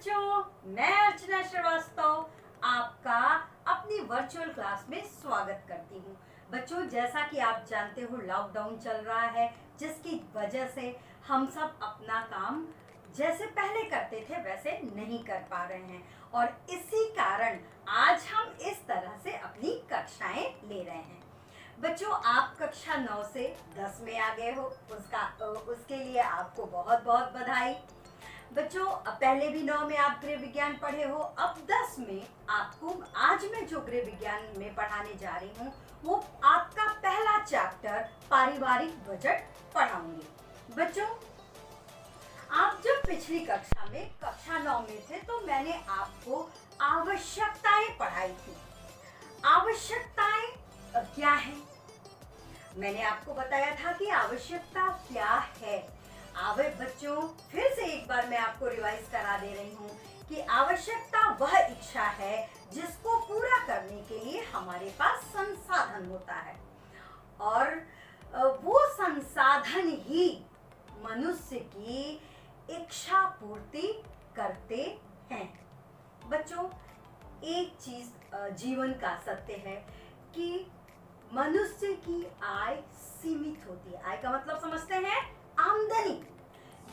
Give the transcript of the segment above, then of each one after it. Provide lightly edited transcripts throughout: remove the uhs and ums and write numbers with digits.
बच्चों, मैं अर्चना श्रीवास्तव आपका अपनी वर्चुअल क्लास में स्वागत करती हूँ। बच्चों, जैसा कि आप जानते हो लॉकडाउन चल रहा है, जिसकी वजह से हम सब अपना काम जैसे पहले करते थे वैसे नहीं कर पा रहे हैं और इसी कारण आज हम इस तरह से अपनी कक्षाएं ले रहे हैं। बच्चों, आप कक्षा 9 से 10 में आ गए हो, उसके लिए आपको बहुत बहुत बधाई। बच्चों, पहले भी 9 में आप गृह विज्ञान पढ़े हो, अब 10 में आपको आज मैं जो गृह विज्ञान में पढ़ाने जा रही हूँ वो आपका पहला चैप्टर पारिवारिक बजट पढ़ाऊंगी। बच्चों, आप जब पिछली कक्षा में कक्षा 9 में थे तो मैंने आपको आवश्यकताएं पढ़ाई थी। आवश्यकताएं क्या है? मैंने आपको बताया था कि आवश्यकता क्या है। बच्चों, फिर से एक बार मैं आपको रिवाइज करा दे रही हूँ कि आवश्यकता वह इच्छा है जिसको पूरा करने के लिए हमारे पास संसाधन होता है और वो संसाधन ही मनुष्य की इच्छा पूर्ति करते हैं। बच्चों, एक चीज जीवन का सत्य है कि मनुष्य की आय सीमित होती है। आय का मतलब समझते हैं? आमदनी।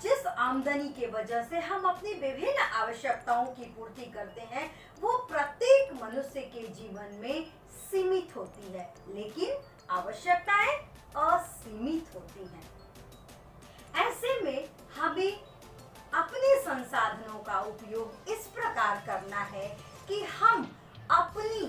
जिस आमदनी के वजह से हम अपनी विभिन्न आवश्यकताओं की पूर्ति करते हैं वो प्रत्येक मनुष्य के जीवन में सीमित होती है, लेकिन आवश्यकताएं असीमित होती हैं। ऐसे में हमें अपने संसाधनों का उपयोग इस प्रकार करना है कि हम अपनी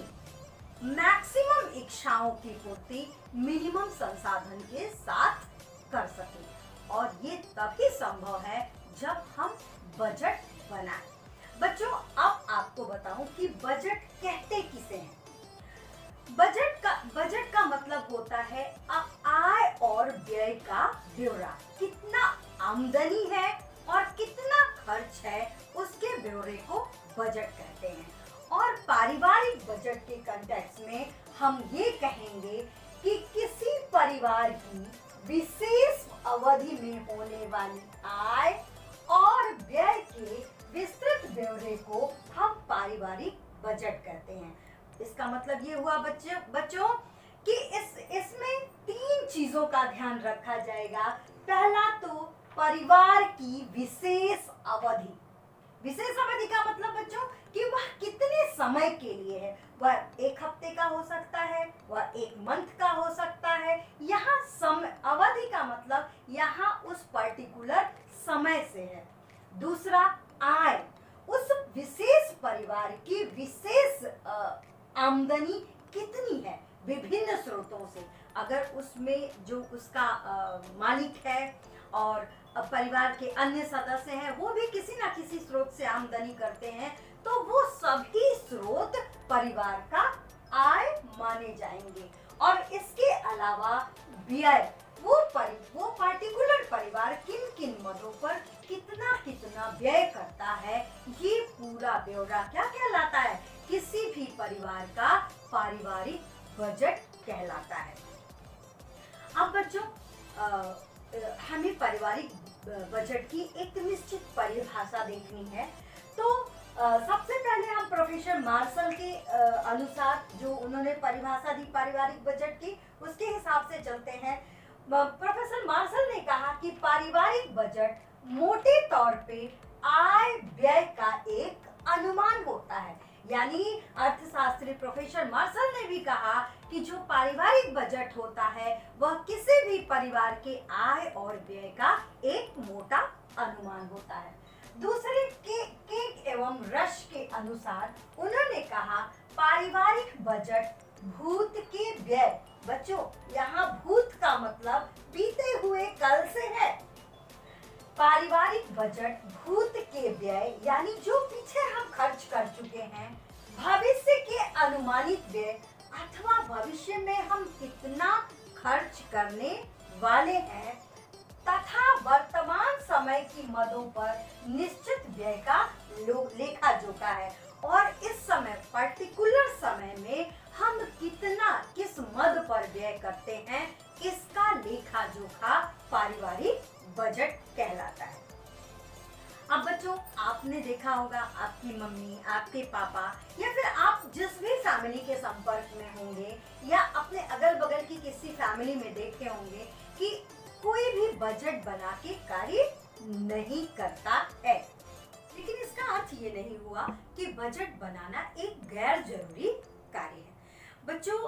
मैक्सिमम इच्छाओं की पूर्ति मिनिमम संसाधन के साथ कर सकें और ये तभी संभव है जब हम बजट बनाएं। बच्चों, अब आपको बताऊं कि बजट कहते किसे हैं। बजट का मतलब होता है आय और व्यय का ब्यौरा। कितना आमदनी है और कितना खर्च है उसके ब्यौरे को बजट कहते हैं। और पारिवारिक बजट के कॉन्टेक्स्ट में हम ये कहेंगे कि किसी परिवार की विशेष अवधि में होने वाली आय और व्यय के विस्तृत ब्यौरे को हम पारिवारिक बजट कहते हैं। इसका मतलब ये हुआ बच्चों कि इसमें 3 चीजों का ध्यान रखा जाएगा। पहला तो परिवार की विशेष अवधि। विशेष अवधि का मतलब बच्चों कि वह कितने समय के लिए है। वह 1 हफ्ते का हो सकता है, वह 1 मंथ का हो सकता है। यहाँ अवधि का मतलब यहाँ उस पर्टिकुलर समय से है। दूसरा, आय। उस विशेष परिवार की विशेष आमदनी कितनी है विभिन्न स्रोतों से। अगर उसमें जो उसका मालिक है और परिवार के अन्य सदस्य हैं वो भी किसी ना किसी स्रोत से आमदनी करते हैं तो वो सभी स्रोत परिवार का आय माने जाएंगे। और इसके अलावा व्यय, वो पार्टिकुलर परिवार किन किन मदों पर कितना व्यय करता है, ये पूरा ब्यौरा क्या कहलाता है? किसी भी परिवार का पारिवारिक बजट कहलाता है। अब बच्चों, हमें पारिवारिक बजट की एक निश्चित परिभाषा देखनी है। तो सबसे पहले हम प्रोफेसर मार्शल के अनुसार जो उन्होंने परिभाषा दी पारिवारिक बजट की, उसके हिसाब से चलते हैं। प्रोफेसर मार्शल ने कहा कि पारिवारिक बजट मोटे तौर पे आय व्यय का एक अनुमान होता है। यानी अर्थशास्त्री प्रोफेसर मार्शल ने भी कहा कि जो पारिवारिक बजट होता है वह किसी भी परिवार के आय और व्यय का एक मोटा अनुमान होता है। दूसरे केक एवं रश के अनुसार उन्होंने कहा पारिवारिक बजट भूत के व्यय। बच्चों, यहाँ भूत का मतलब बीते हुए कल से है। पारिवारिक बजट भूत के व्यय यानी जो पीछे हम खर्च कर चुके हैं, भविष्य के अनुमानित व्यय अथवा भविष्य में हम कितना खर्च करने वाले हैं तथा वर्तमान समय की मदों पर निश्चित व्यय का लेखा जोखा है। और इस समय पर्टिकुलर समय में हम किस मद पर व्यय करते हैं, इसका लेखा जोखा पारिवारिक बजट कहलाता है। अब बच्चों, आपने देखा होगा आपकी मम्मी, आपके पापा या फिर आप जिस भी फैमिली के संपर्क में होंगे या अपने अगल बगल की किसी फैमिली में देखे होंगे कि कोई भी बजट बना के कार्य नहीं करता है। लेकिन इसका अर्थ ये नहीं हुआ कि बजट बनाना एक गैर जरूरी कार्य है। बच्चों,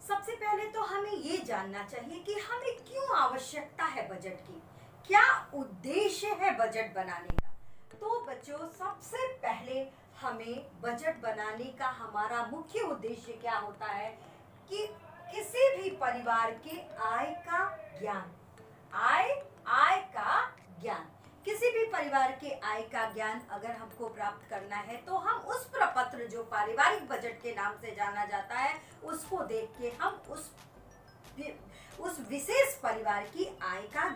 सबसे पहले तो हमें ये जानना चाहिए कि हमें क्यों आवश्यकता है बजट की, क्या उद्देश्य है बजट बनाने का। तो बच्चों, सबसे पहले हमें बजट बनाने का हमारा मुख्य उद्देश्य क्या होता है कि किसी भी परिवार के आय का ज्ञान, आय का ज्ञान, किसी भी परिवार के आय का ज्ञान अगर हमको प्राप्त करना है तो हम उस प्रपत्र जो पारिवारिक बजट के नाम से जाना जाता है उसको देख के हम उस विशेष परिवार की आय का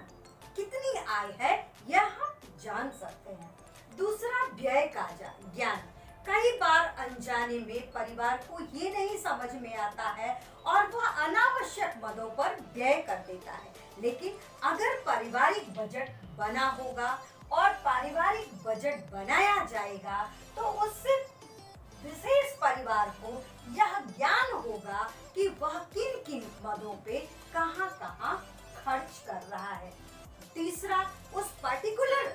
कितनी आय है यह हम जान सकते हैं। दूसरा, व्यय का ज्ञान। कई बार अनजाने में परिवार को ये नहीं समझ में आता है और वह अनावश्यक मदों पर व्यय कर देता है। लेकिन अगर पारिवारिक बजट बना होगा और पारिवारिक बजट बनाया जाएगा तो उससे विशेष परिवार को यह ज्ञान होगा कि वह किन किन मदों पे कहां कहां खर्च कर रहा है। तीसरा, उस पर्टिकुलर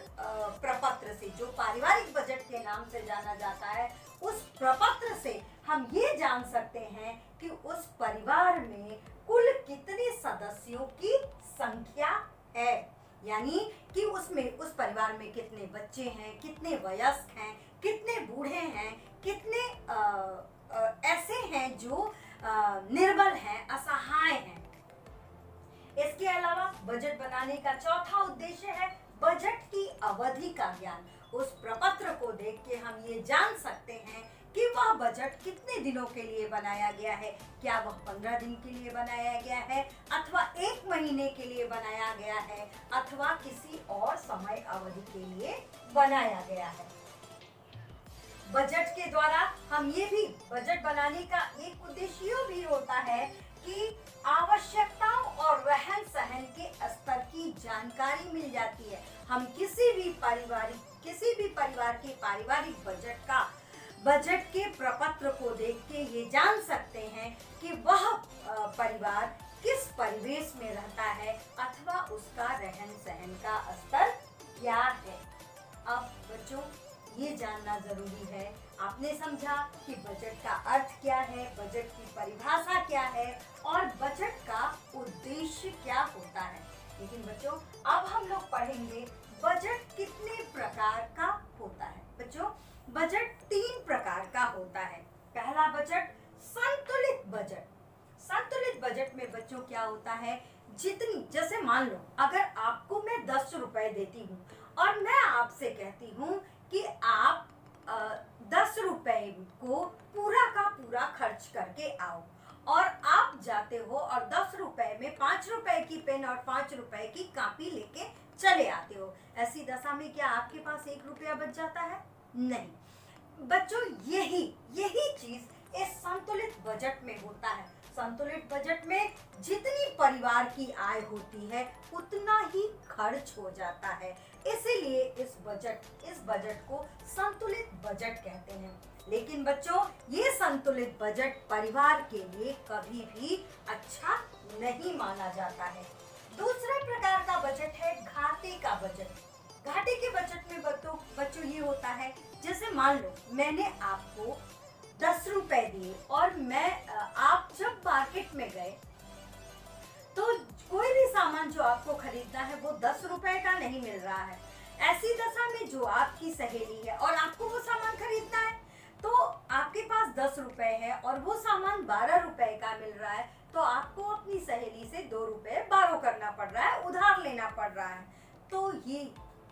प्रपत्र से जो पारिवारिक बजट के नाम से जाना जाता है, उस प्रपत्र से हम ये जान सकते हैं कि उस परिवार में कुल कितने सदस्यों की संख्या है, यानी कि उस परिवार में कितने बच्चे हैं, कितने वयस्क हैं, कितने बूढ़े हैं, कितने ऐसे हैं जो निर्बल हैं, असहाय हैं। इसके अलावा बजट बनाने का चौथा उद्देश्य है बजट की अवधि का ज्ञान। उस प्रपत्र को देख के हम ये जान सकते हैं कि वह बजट कितने दिनों के लिए बनाया गया है। क्या वह 15 दिन के लिए बनाया गया है अथवा 1 महीने के लिए बनाया गया है अथवा किसी और समय अवधि के लिए बनाया गया है। बजट के द्वारा हम ये भी बजट बनाने का एक उद्देश्य भी होता है कि आवश्यकताओं और रहन सहन के स्तर की जानकारी मिल जाती है। हम किसी भी परिवार के पारिवारिक बजट के प्रपत्र को देख के ये जान सकते हैं कि वह परिवार किस परिवेश में रहता है अथवा उसका रहन सहन का स्तर क्या है। अब बच्चों, ये जानना जरूरी है। आपने समझा कि बजट का अर्थ क्या है, बजट की परिभाषा क्या है और बजट का उद्देश्य क्या होता है। लेकिन बच्चों, अब हम लोग पढ़ेंगे बजट कितने प्रकार का होता है। बच्चों, बजट 3 प्रकार का होता है। पहला बजट संतुलित बजट। संतुलित बजट में बच्चों क्या होता है, जैसे मान लो अगर आपको मैं 10 रुपए देती हूँ और मैं आपसे कहती हूँ कि आप 10 रुपए को पूरा का पूरा खर्च करके आओ और आप जाते हो और 10 रुपए में 5 रुपए की पेन और 5 रुपए की कॉपी लेके चले आते हो। ऐसी दशा में क्या आपके पास 1 रुपया बच जाता है? नहीं। बच्चों, यही चीज इस संतुलित बजट में होता है। संतुलित बजट में जितनी परिवार की आय होती है उतना ही खर्च हो जाता है, इसीलिए इस बजट को संतुलित बजट कहते हैं। लेकिन बच्चों, ये संतुलित बजट परिवार के लिए कभी भी अच्छा नहीं माना जाता है। दूसरे प्रकार का बजट है घाटे का बजट। घाटे के बजट में बच्चों ये होता है, जैसे मान लो मैंने आपको 10 रुपए दिए और आप जब मार्केट में गए तो कोई भी सामान जो आपको खरीदना है वो 10 रुपए का नहीं मिल रहा है। ऐसी दशा में जो आपकी सहेली है और आपको वो सामान खरीदना है, तो आपके पास 10 रुपए है और वो सामान 12 रुपए का मिल रहा है, तो आपको अपनी सहेली से 2 रुपए बारो करना पड़ रहा है, उधार लेना पड़ रहा है। तो ये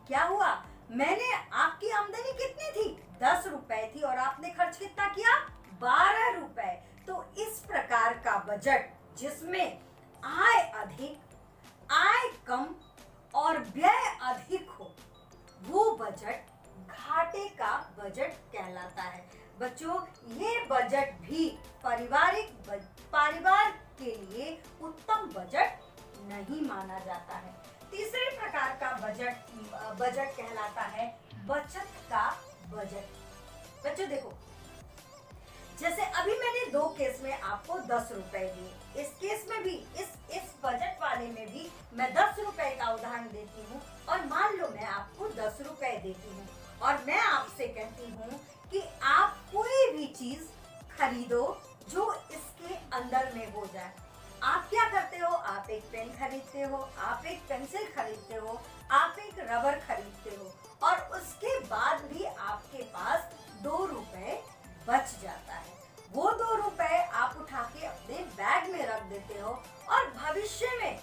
क्या हुआ, मैंने आपकी आमदनी कितनी थी? 10 रुपए थी और आपने खर्च कितना किया? 12 रुपए। तो इस प्रकार का बजट जिसमें आय अधिक, आय कम और व्यय अधिक हो, वो बजट घाटे का बजट कहलाता है। बच्चों, ये बजट भी परिवार के लिए उत्तम बजट नहीं माना जाता है। तीसरे प्रकार का बजट कहलाता है बचत का बजट। बच्चों देखो, जैसे अभी मैंने 2 केस में आपको 10 रुपए दिए, इस केस में भी इस बजट वाले में भी मैं 10 रुपए का उदाहरण देती हूँ। और मान लो मैं आपको 10 रुपए देती हूँ और मैं आपसे कहती हूँ कि आप कोई भी चीज खरीदो जो इसके अंदर में हो जाए। आप क्या करते हो? आप एक पेन खरीदते हो, आप एक पेंसिल खरीदते हो, आप एक रबर खरीदते हो और उसके बाद भी आपके पास 2 रुपए बच जाता है। वो 2 रुपए आप उठा के अपने बैग में रख देते हो और भविष्य में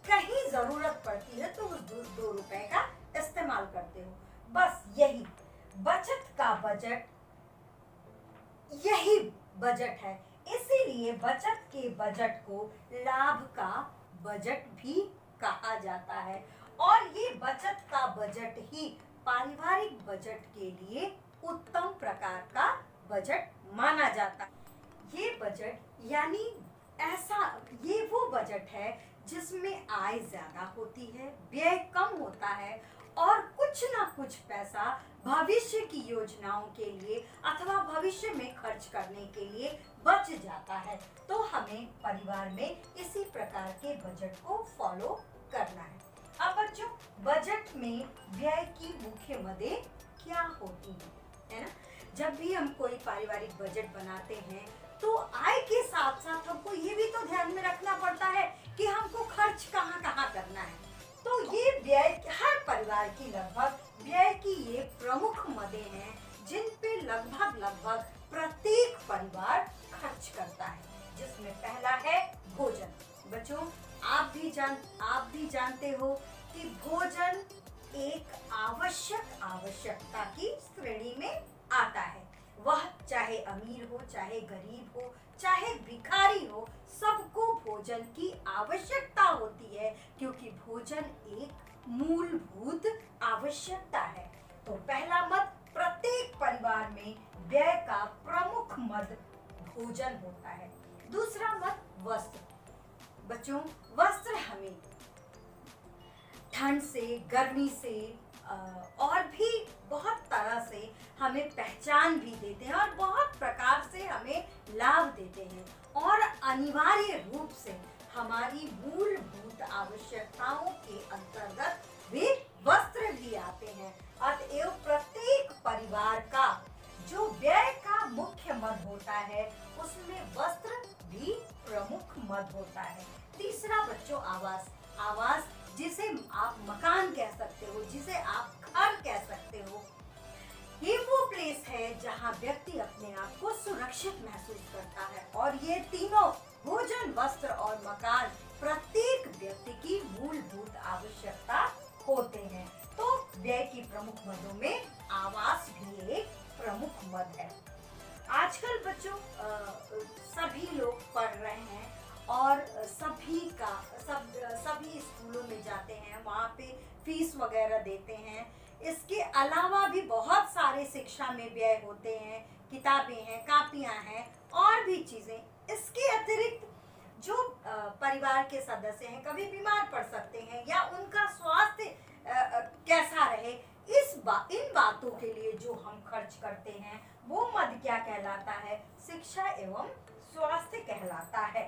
कहीं जरूरत पड़ती है तो उस 2 रुपए का इस्तेमाल करते हो। बस यही बचत का बजट, यही बजट है। इसीलिए बचत के बजट को लाभ का बजट भी कहा जाता है और ये बचत का बजट ही पारिवारिक बजट के लिए उत्तम प्रकार का बजट माना जाता है। ये बजट यानी ये वो बजट है जिसमें आय ज्यादा होती है, व्यय कम होता है और कुछ ना कुछ पैसा भविष्य की योजनाओं के लिए अथवा भविष्य में खर्च करने के लिए बच जाता है। तो हमें परिवार में इसी प्रकार के बजट को फॉलो करना है। अब बच्चों, बजट में व्यय की मुख्य मदें क्या होती है ना? जब भी हम कोई पारिवारिक बजट बनाते हैं तो आय के साथ साथ हमको ये भी तो ध्यान में रखना पड़ता है कि हमको खर्च कहाँ कहाँ करना है। तो ये व्यय, हर परिवार की लगभग व्यय की ये प्रमुख मदें हैं जिन पे लगभग प्रत्येक परिवार खर्च करता है, जिसमें पहला है भोजन। बच्चों, आप भी जानते हो कि भोजन एक आवश्यकता की श्रेणी में आता है। वह चाहे अमीर हो, चाहे गरीब हो, चाहे भिखारी हो, सबको भोजन की आवश्यकता होती है क्योंकि भोजन एक मूलभूत आवश्यकता है। तो पहला मत, प्रत्येक परिवार में व्यय का प्रमुख मद भोजन होता है। दूसरा मत, वस्त्र। बच्चों, वस्त्र हमें ठंड से, गर्मी से और भी बहुत तरह से हमें पहचान भी देते हैं और बहुत प्रकार से हमें लाभ देते हैं और अनिवार्य रूप से हमारी मूलभूत आवश्यकताओं के अंतर्गत वे वस्त्र भी आते हैं। अतएव प्रत्येक परिवार का जो व्यय का मुख्य मद होता है उसमें वस्त्र भी प्रमुख मद होता है। तीसरा बच्चों, आवास, जिसे आप मकान कह सकते हो, जिसे आप घर कह सकते हो। ये वो प्लेस है जहाँ व्यक्ति अपने आप को सुरक्षित महसूस करता है और ये तीनों, भोजन, वस्त्र और मकान, प्रत्येक व्यक्ति की मूलभूत आवश्यकता होते हैं। तो व्यय की प्रमुख मदों में आवास भी एक प्रमुख मद है। आजकल बच्चों सभी लोग पढ़ रहे हैं और सभी स्कूलों में जाते हैं, वहाँ पे फीस वगैरह देते हैं। इसके अलावा भी बहुत सारे शिक्षा में व्यय होते हैं, किताबें हैं, कापियाँ हैं और भी चीज़ें। इसके अतिरिक्त जो परिवार के सदस्य हैं कभी बीमार पड़ सकते हैं या उनका स्वास्थ्य कैसा रहे, इन बातों के लिए जो हम खर्च करते हैं वो मद क्या कहलाता है? शिक्षा एवं स्वास्थ्य कहलाता है।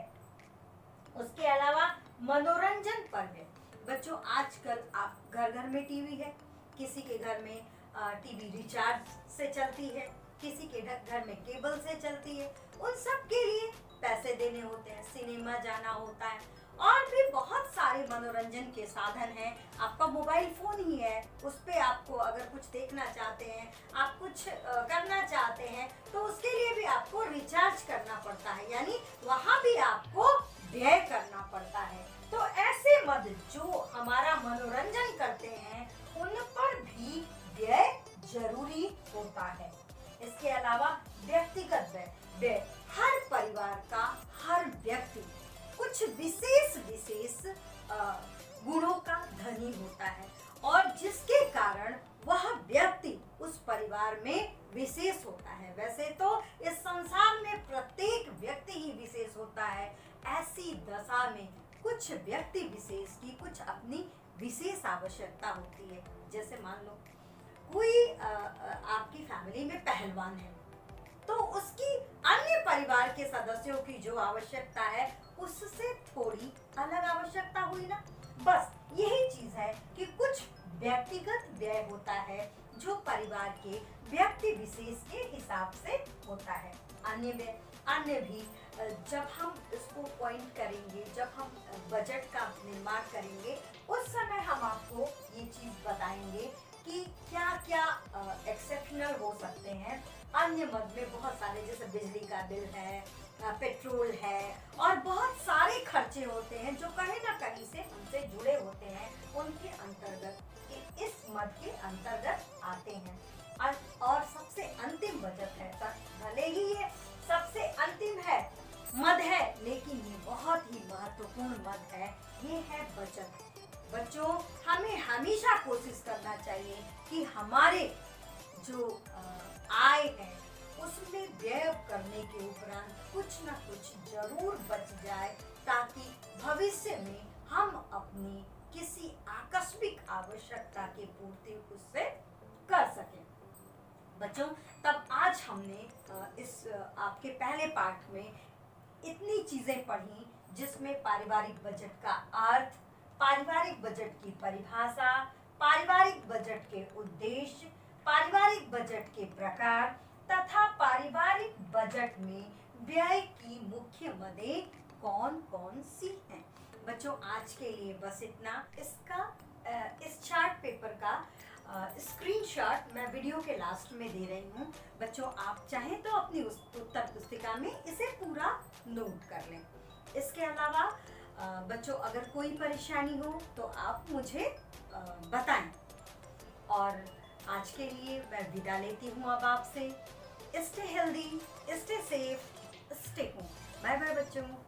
उसके अलावा मनोरंजन पर है। बच्चों, आजकल आप घर में टीवी है, किसी के घर में टीवी रिचार्ज से चलती है, किसी के घर में केबल से चलती है। उन सब के लिए पैसे देने होते हैं, सिनेमा जाना होता है और भी बहुत सारे मनोरंजन के साधन हैं। आपका मोबाइल फोन ही है, उस पे आपको अगर कुछ देखना चाहते हैं, आप कुछ करना चाहते हैं तो उसके लिए भी आपको रिचार्ज करना पड़ता है, यानी वहाँ भी आपको व्यय करना पड़ता है। तो ऐसे मद जो हमारा मनोरंजन करते हैं उन पर भी व्यय जरूरी होता है। इसके अलावा व्यक्तिगत व्यय, हर परिवार का हर व्यक्ति कुछ विशेष गुणों का धनी होता है और जिसके कारण वह व्यक्ति उस परिवार में विशेष होता है। वैसे तो इस संसार में प्रत्येक व्यक्ति ही विशेष होता है, ऐसी दशा में कुछ व्यक्ति विशेष की कुछ अपनी विशेष आवश्यकता होती है। जैसे मान लो कोई आपकी फैमिली में पहलवान है, तो उसकी अन्य परिवार के सदस्यों की जो आवश्यकता है उससे थोड़ी अलग आवश्यकता हुई ना। बस यही चीज है कि कुछ व्यक्तिगत व्यय होता है जो परिवार के व्यक्ति विशेष के हिसाब से होता है। अन्य भी जब हम इसको पॉइंट करेंगे, जब हम बजट का निर्माण करेंगे, उस समय हम आपको ये चीज बताएंगे कि क्या क्या एक्सेप्शनल हो सकते हैं। अन्य मद में बहुत सारे, जैसे बिजली का बिल है, पेट्रोल है और बहुत सारे खर्चे होते हैं जो कहीं ना कहीं से हमसे जुड़े होते हैं, उनके अंतर्गत इस मद के अंतर्गत आते हैं। और सबसे अंतिम बजट है, भले ही ये सबसे अंतिम है मद है, लेकिन ये बहुत ही महत्वपूर्ण मद है, ये है बचत। बच्चों, हमें हमेशा कोशिश करना चाहिए कि हमारे जो आय है उसमें व्यय करने के उपरांत कुछ ना कुछ जरूर बच जाए, ताकि भविष्य में हम अपनी किसी आकस्मिक आवश्यकता की पूर्ति उससे कर सकें। बच्चों, तब आज हमने इस आपके पहले पाठ में इतनी चीजें पढ़ी, जिसमें पारिवारिक बजट का अर्थ, पारिवारिक बजट की परिभाषा, पारिवारिक बजट के उद्देश्य, पारिवारिक बजट के प्रकार तथा पारिवारिक बजट में व्यय की मुख्य मदें कौन कौन सी हैं। बच्चों, आज के लिए बस इतना। इस चार्ट पेपर का स्क्रीनशॉट मैं वीडियो के लास्ट में दे रही हूँ। बच्चों, आप चाहें तो अपनी उस उत्तर पुस्तिका में इसे पूरा नोट कर लें। इसके अलावा बच्चों, अगर कोई परेशानी हो तो आप मुझे बताएं। और आज के लिए मैं विदा लेती हूँ अब आपसे। Stay healthy, stay safe, stay home. Bye bye बच्चों।